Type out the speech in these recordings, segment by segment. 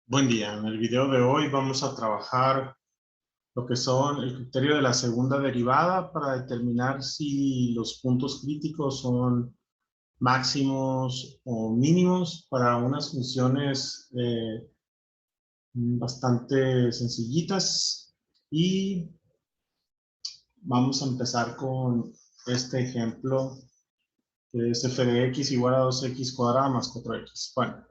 Buen día. En el video de hoy vamos a trabajar lo que son el criterio de la segunda derivada para determinar si los puntos críticos son máximos o mínimos para unas funciones bastante sencillitas. Y vamos a empezar con este ejemplo que es f de x igual a 2x cuadrada más 4x. Bueno,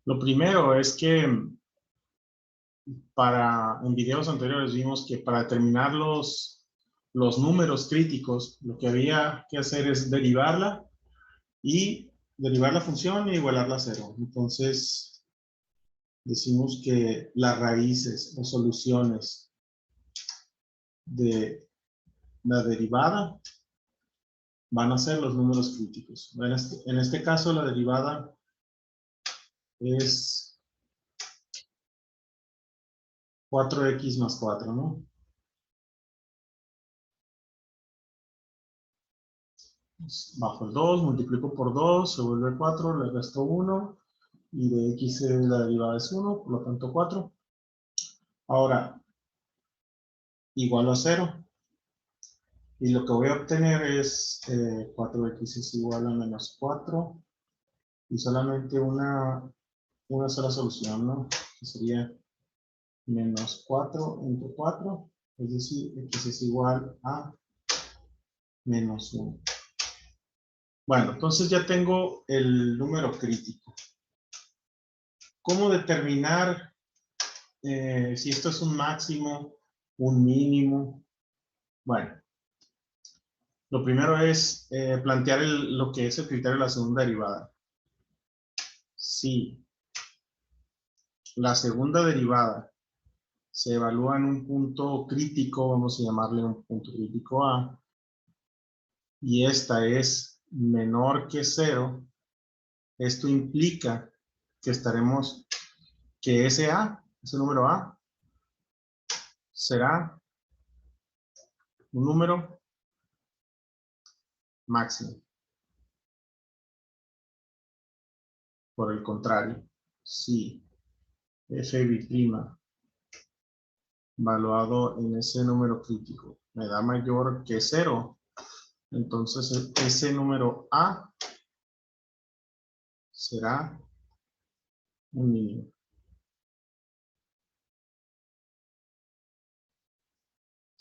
lo primero es que en videos anteriores vimos que para determinar los números críticos, lo que había que hacer es derivar la función e igualarla a cero. Entonces, decimos que las raíces o soluciones de la derivada van a ser los números críticos. En este caso, la derivada es 4x más 4, ¿no? Bajo el 2, multiplico por 2, se vuelve 4, le resto 1, y de x la derivada es 1, por lo tanto 4. Ahora, igual a 0. Y lo que voy a obtener es 4x es igual a menos 4. Y solamente una sola solución, ¿no? Que sería menos 4 entre 4. Es decir, x es igual a menos 1. Bueno, entonces ya tengo el número crítico. ¿Cómo determinar si esto es un máximo, un mínimo? Bueno, lo primero es plantear lo que es el criterio de la segunda derivada. Si la segunda derivada se evalúa en un punto crítico, vamos a llamarle un punto crítico A, y esta es menor que 0, esto implica que ese número A, será un número máximo. Por el contrario, si f' valuado en ese número crítico me da mayor que 0, entonces ese número A será un mínimo.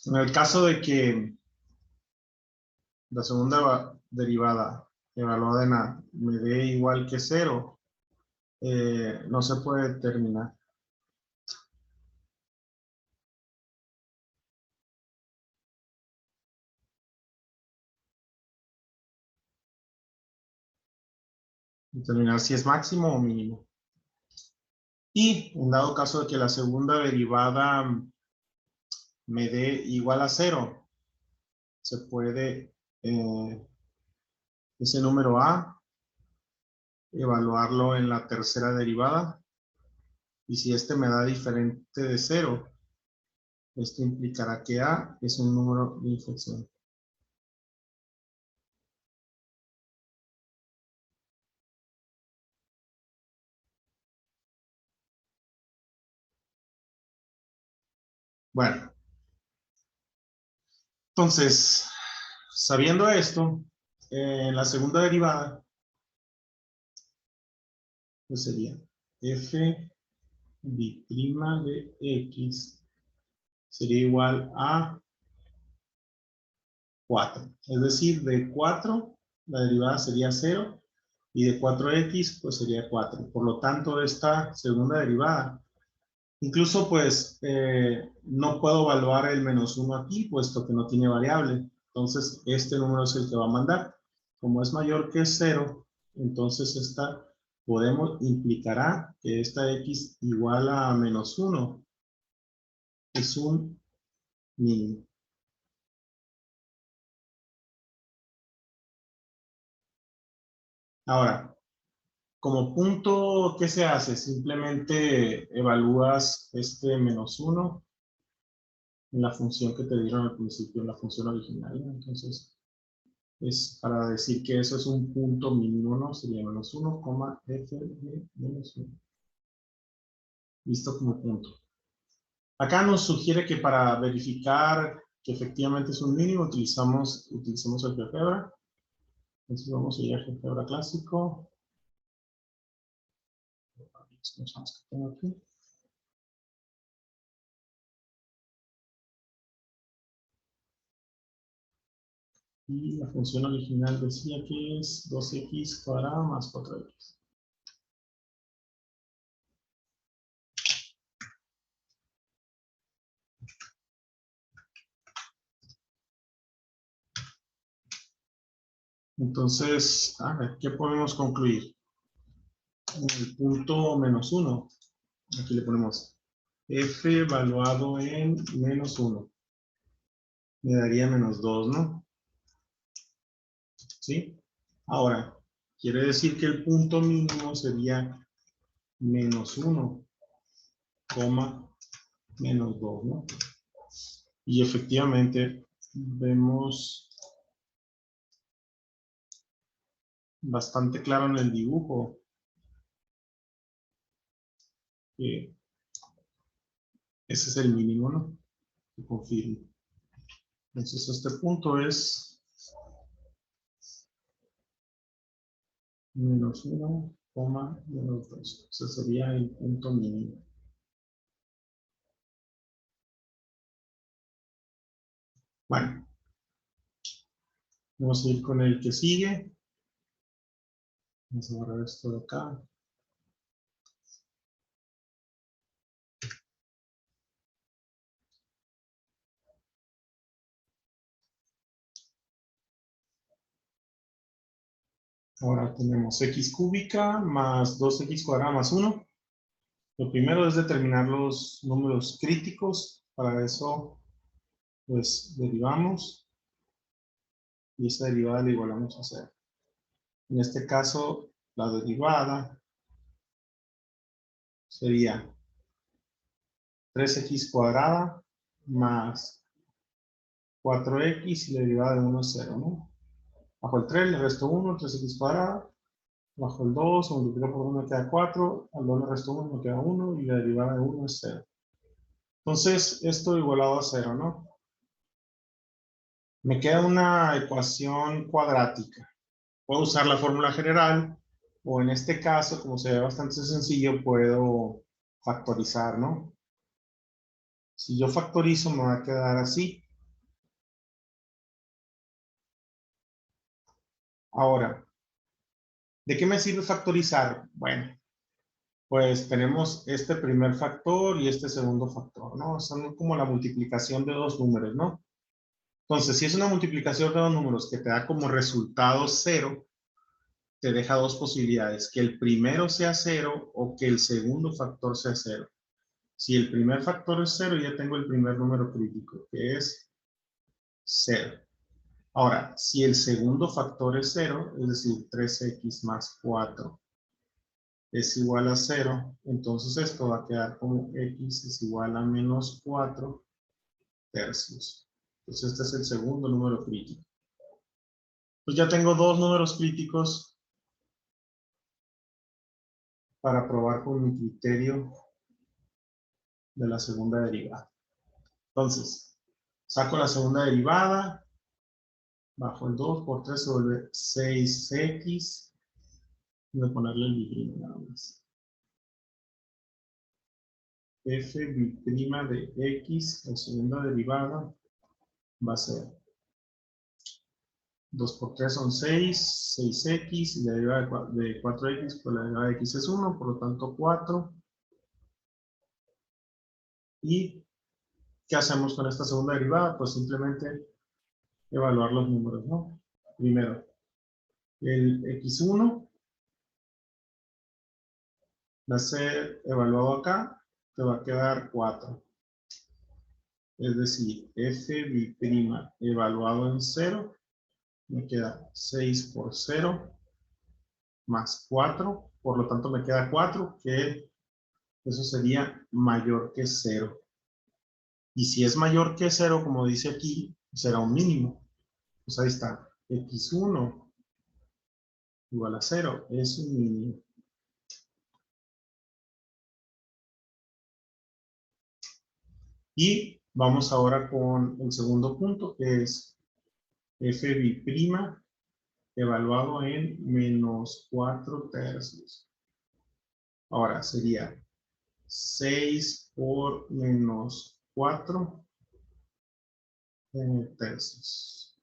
En el caso de que la segunda derivada evaluada en A me dé igual que 0, no se puede determinar. Determinar si es máximo o mínimo. Y en dado caso de que la segunda derivada me dé igual a 0, se puede ese número A evaluarlo en la tercera derivada, y si este me da diferente de 0, esto implicará que A es un número de inflexión. Bueno, entonces, sabiendo esto, la segunda derivada pues sería f b' de x sería igual a 4. Es decir, de 4 la derivada sería 0, y de 4x pues sería 4. Por lo tanto, esta segunda derivada, incluso pues no puedo evaluar el menos 1 aquí, puesto que no tiene variable. Entonces, este número es el que va a mandar. Como es mayor que 0, entonces implicará que esta x igual a menos 1 es un mínimo. Ahora, como punto, ¿qué se hace? Simplemente evalúas este menos 1 en la función que te dieron al principio, en la función original. Entonces, es para decir que eso es un punto mínimo, ¿no? Sería menos 1, f de menos 1. Visto como punto. Acá nos sugiere que para verificar que efectivamente es un mínimo utilizamos el GeoGebra. Entonces vamos a ir a GeoGebra clásico. Que tengo aquí. Y la función original decía que es 2x cuadrado más 4x. Entonces, a ver, ¿qué podemos concluir? En el punto menos 1, aquí le ponemos f evaluado en menos 1. Me daría menos 2, ¿no? ¿Sí? Ahora, quiere decir que el punto mínimo sería menos 1, menos 2, ¿no? Y efectivamente vemos bastante claro en el dibujo que ese es el mínimo, ¿no? Que confirmo. Entonces este punto es menos 1, menos 2. Ese sería el punto mínimo. Bueno, vamos a ir con el que sigue. Vamos a borrar esto de acá. Ahora tenemos x cúbica más 2x cuadrada más 1. Lo primero es determinar los números críticos. Para eso, pues, derivamos. Y esa derivada la igualamos a 0. En este caso, la derivada sería 3x cuadrada más 4x y la derivada de 1 es 0, ¿no? Bajo el 3 le resto 1, 3x cuadrada. Bajo el 2, se multiplica por 1 me queda 4. Al 2 le resto 1 me queda 1 y la derivada de 1 es 0. Entonces, esto igualado a 0, ¿no? Me queda una ecuación cuadrática. Puedo usar la fórmula general o en este caso, como se ve bastante sencillo, puedo factorizar, ¿no? Si yo factorizo me va a quedar así. Ahora, ¿de qué me sirve factorizar? Bueno, pues tenemos este primer factor y este segundo factor, ¿no? Son como la multiplicación de dos números, ¿no? Entonces, si es una multiplicación de dos números que te da como resultado 0, te deja dos posibilidades, que el primero sea 0 o que el segundo factor sea 0. Si el primer factor es 0, ya tengo el primer número crítico, que es 0. Ahora, si el segundo factor es 0, es decir, 3x más 4 es igual a 0, entonces esto va a quedar como x es igual a menos 4 tercios. Entonces este es el segundo número crítico. Pues ya tengo dos números críticos para probar con mi criterio de la segunda derivada. Entonces, saco la segunda derivada, bajo el 2 por 3 se vuelve 6x. Voy a ponerle el biprimo nada más. F biprima de x, la segunda derivada, va a ser 2 por 3 son 6, 6x, y la derivada de 4x, pues la derivada de x es 1, por lo tanto 4. ¿Y qué hacemos con esta segunda derivada? Pues simplemente evaluar los números, ¿no? Primero, el x1 va a ser evaluado acá, te va a quedar 4. Es decir, f biprima evaluado en 0, me queda 6 por 0 más 4, por lo tanto me queda 4, que eso sería mayor que 0. Y si es mayor que 0, como dice aquí, será un mínimo. Pues ahí está, x1 igual a 0, es un mínimo. Y vamos ahora con el segundo punto, que es f bi'prima evaluado en menos 4 tercios. Ahora sería 6 por menos 4 tercios.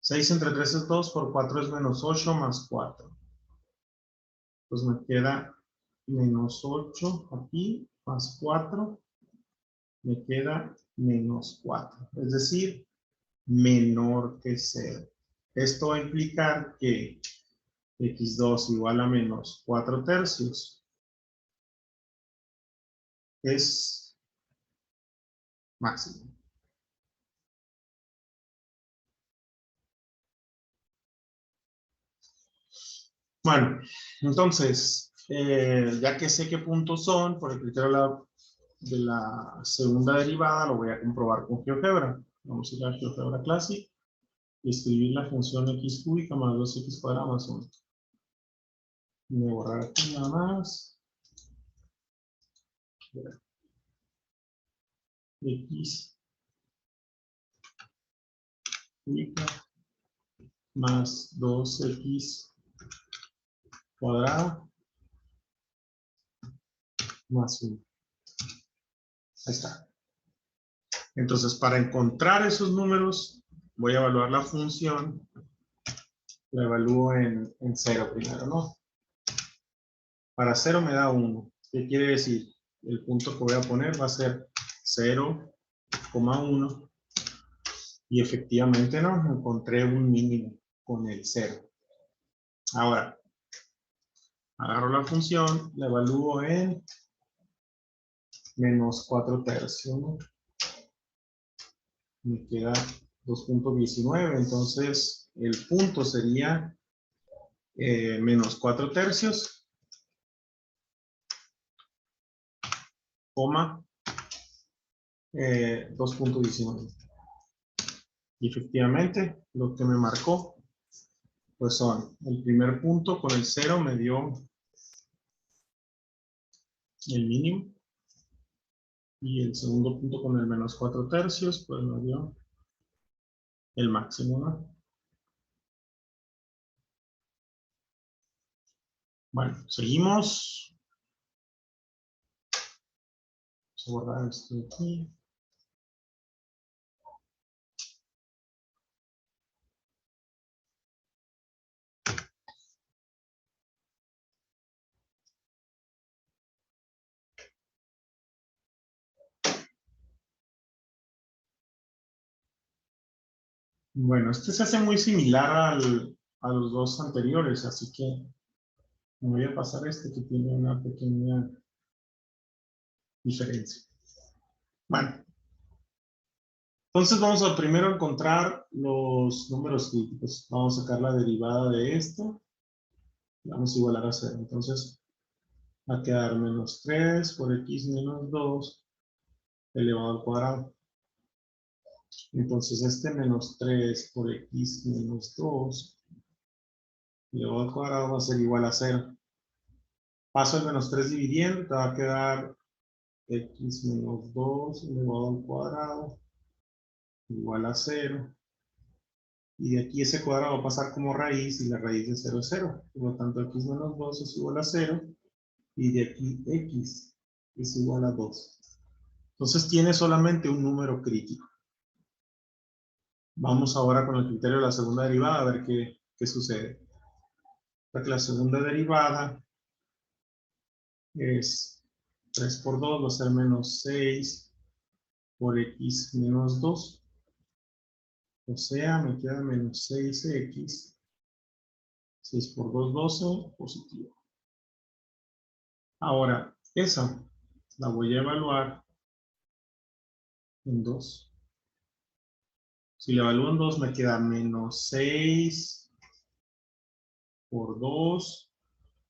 6 entre 3 es 2, por 4 es menos 8 más 4. Pues me queda menos 8 aquí, más 4, me queda menos 4. Es decir, menor que 0. Esto va a implicar que x2 igual a menos 4 tercios es máximo. Bueno, entonces, ya que sé qué puntos son, por el criterio de la segunda derivada, lo voy a comprobar con GeoGebra. Vamos a ir a GeoGebra Classic y escribir la función x cúbica más 2x cuadrado más 1. Voy a borrar aquí nada más. X cúbica más 2x cuadrado más 1. Ahí está. Entonces, para encontrar esos números, voy a evaluar la función. La evalúo en 0 primero, ¿no? Para 0 me da 1. ¿Qué quiere decir? El punto que voy a poner va a ser 0,1. Y efectivamente, ¿no? Encontré un mínimo con el 0. Ahora, agarro la función, la evalúo en menos 4 tercios, ¿no? Me queda 2.19, entonces el punto sería menos 4 tercios, coma 2.19. Y efectivamente, lo que me marcó, pues son, el primer punto con el 0 me dio el mínimo, y el segundo punto con el menos 4 tercios, pues me dio el máximo, ¿no? Bueno, seguimos. Vamos a borrar esto de aquí. Bueno, este se hace muy similar a los dos anteriores, así que me voy a pasar este que tiene una pequeña diferencia. Bueno, entonces vamos a primero encontrar los números críticos. Vamos a sacar la derivada de esto. Vamos a igualar a 0. Entonces va a quedar menos 3 por x menos 2 elevado al cuadrado. Entonces este menos 3 por x menos 2 elevado al cuadrado va a ser igual a 0. Paso el menos 3 dividiendo, te va a quedar x menos 2 elevado al cuadrado igual a 0. Y de aquí ese cuadrado va a pasar como raíz y la raíz de 0 es 0. Por lo tanto, x menos 2 es igual a 0. Y de aquí x es igual a 2. Entonces tiene solamente un número crítico. Vamos ahora con el criterio de la segunda derivada a ver qué sucede. Porque la segunda derivada es 3 por 2 va a ser menos 6 por x menos 2. O sea, me queda menos 6x. 6 por 2, 12, positivo. Ahora, esa la voy a evaluar en 2. Si la evalúo en 2, me queda menos 6 por 2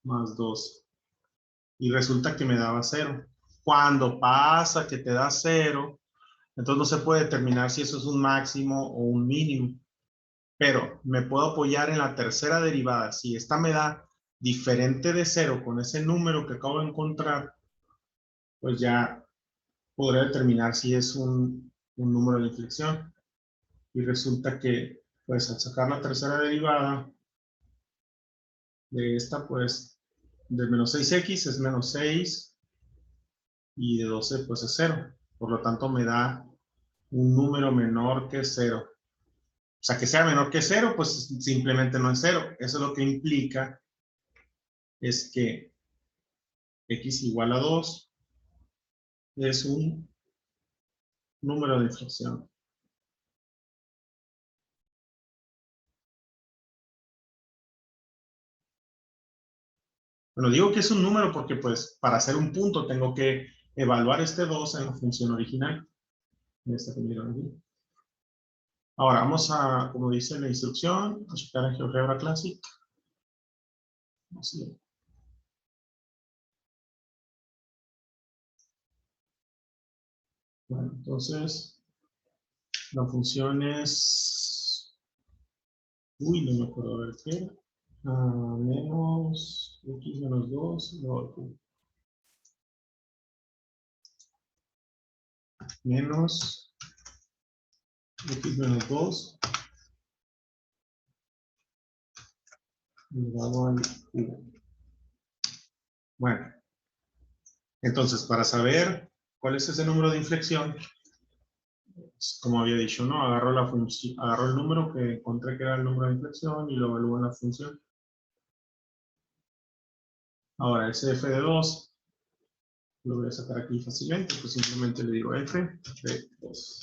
más 2. Y resulta que me daba 0. Cuando pasa que te da 0, entonces no se puede determinar si eso es un máximo o un mínimo. Pero me puedo apoyar en la tercera derivada. Si esta me da diferente de 0 con ese número que acabo de encontrar, pues ya podré determinar si es un número de inflexión. Y resulta que, pues, al sacar la tercera derivada de esta, pues, de menos 6x es menos 6 y de 12, pues, es 0. Por lo tanto, me da un número menor que 0. O sea, que sea menor que 0, pues simplemente no es 0. Eso lo que implica es que x igual a 2 es un número de inflexión. Bueno, digo que es un número porque, pues, para hacer un punto tengo que evaluar este 2 en la función original. En esta que miran aquí. Ahora vamos a, como dice la instrucción, a checar en GeoGebra Classic. Así. Bueno, entonces, la función es... Uy, no me acuerdo a ver qué era. Menos x menos 2, no, menos x menos 2 elevado al cubo. Bueno, entonces, para saber cuál es ese número de inflexión, como había dicho, ¿no? Agarro la función, agarro el número que encontré que era el número de inflexión y lo evalúo en la función. Ahora, ese f de 2 lo voy a sacar aquí fácilmente, pues simplemente le digo f de 2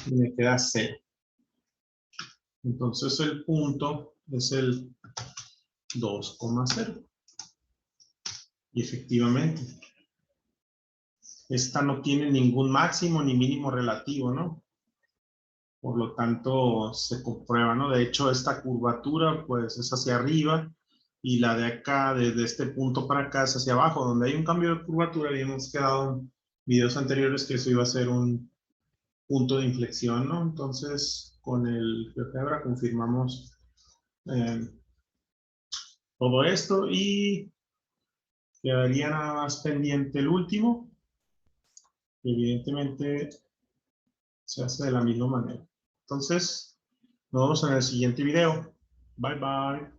y me queda 0. Entonces el punto es el 2,0. Y efectivamente, esta no tiene ningún máximo ni mínimo relativo, ¿no? Por lo tanto, se comprueba, ¿no? De hecho, esta curvatura, pues, es hacia arriba, y la de acá, desde este punto para acá, es hacia abajo. Donde hay un cambio de curvatura, habíamos quedado en videos anteriores que eso iba a ser un punto de inflexión, ¿no? Entonces, con el GeoGebra confirmamos todo esto y quedaría nada más pendiente el último, que evidentemente se hace de la misma manera. Entonces, nos vemos en el siguiente video. Bye, bye.